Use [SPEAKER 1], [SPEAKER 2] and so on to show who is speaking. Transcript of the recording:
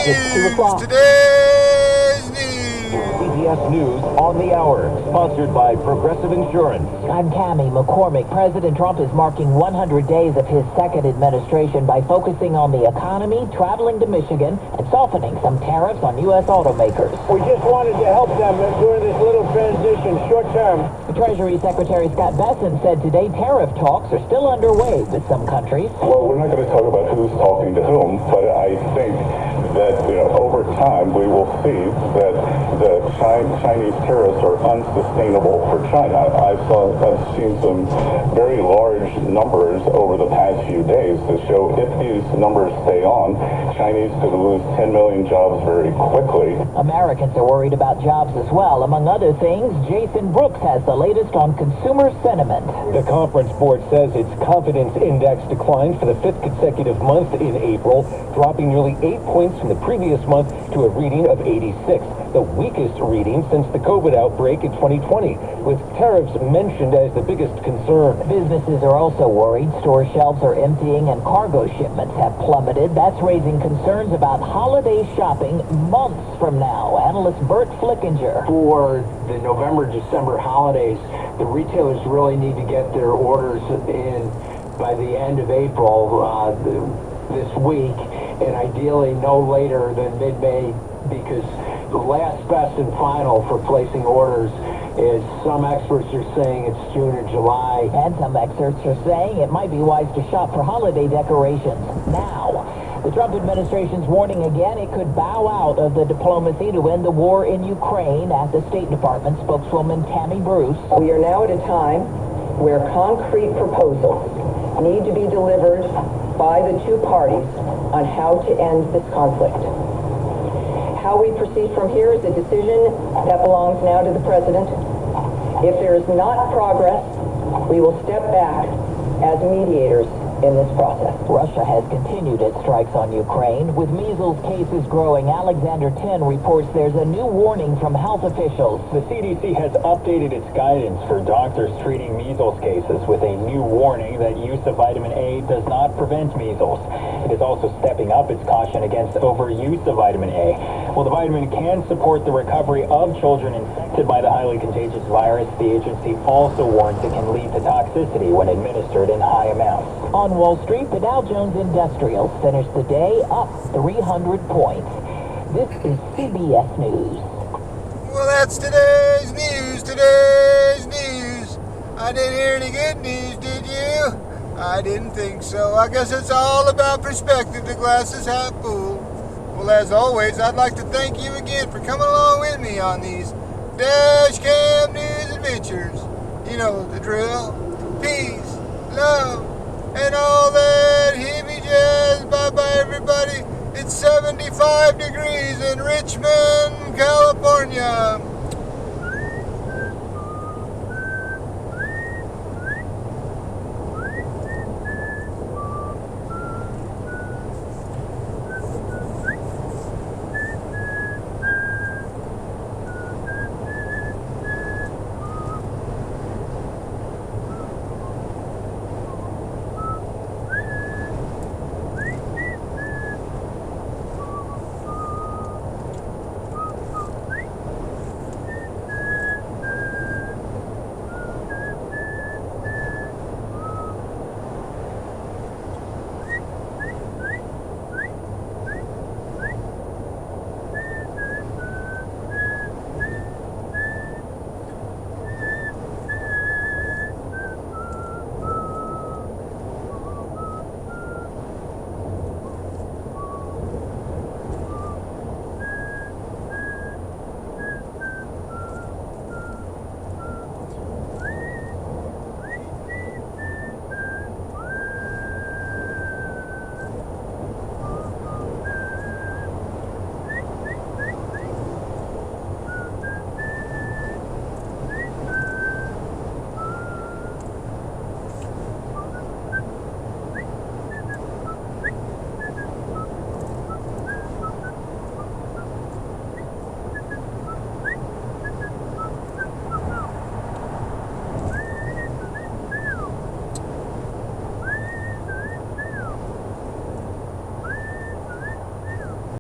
[SPEAKER 1] Today's news.
[SPEAKER 2] CBS News on the Hour, sponsored by Progressive Insurance.
[SPEAKER 3] I'm Tammy McCormick. President Trump is marking 100 days of his second administration by focusing on the economy, traveling to Michigan, and softening some tariffs on U.S. automakers.
[SPEAKER 4] We just wanted to help them during this little transition, short term.
[SPEAKER 3] Treasury Secretary Scott Bessent said today tariff talks are still underway with some countries.
[SPEAKER 5] Well, we're not going to talk about who's talking to whom, but I think that over time we will see that the Chinese tariffs are unsustainable for China. I've seen some very large numbers over the past few days that show if these numbers stay on, Chinese could lose 10 million jobs very quickly.
[SPEAKER 3] Americans are worried about jobs as well. Among other things, Jason Brooks has the latest on consumer sentiment.
[SPEAKER 6] The conference board says its confidence index declined for the fifth consecutive month in April, dropping nearly 8 points from the previous month to a reading of 86, the weakest reading since the COVID outbreak in 2020, with tariffs mentioned as the biggest concern.
[SPEAKER 3] Businesses are also worried. Store shelves are emptying and cargo shipments have plummeted. That's raising concerns about holiday shopping months from now. Analyst Bert Flickinger.
[SPEAKER 4] For the November-December holidays, the retailers really need to get their orders in by the end of April this week, and ideally no later than mid-May, because the last best and final for placing orders is, some experts are saying it's June or July.
[SPEAKER 3] And some experts are saying it might be wise to shop for holiday decorations now. The Trump administration's warning again it could bow out of the diplomacy to end the war in Ukraine. At the State Department, spokeswoman Tammy Bruce.
[SPEAKER 7] We are now at a time where concrete proposals need to be delivered by the two parties on how to end this conflict. How we proceed from here is a decision that belongs now to the president. If there is not progress, we will step back as mediators in this process.
[SPEAKER 3] Russia has continued its strikes on Ukraine. With measles cases growing, Alexander Tin reports there's a new warning from health officials.
[SPEAKER 6] The CDC has updated its guidance for doctors treating measles cases with a new warning that use of vitamin A does not prevent measles. It is also stepping up its caution against overuse of vitamin A. While the vitamin can support the recovery of children infected by the highly contagious virus, the agency also warns it can lead to toxicity when administered in high amounts.
[SPEAKER 3] On Wall Street, the Dow Jones Industrials finished the day up 300 points. This is CBS News.
[SPEAKER 1] Well, that's today's news. Today's news. I didn't hear any good news, did you? I didn't think so. I guess it's all about perspective. The glass is half full. Well, as always, I'd like to thank you again for coming along with me on these Dash Cam News adventures. You know the drill. Peace, love, and all that hippie jazz. Bye-bye, everybody. It's 75 degrees in Richmond, California.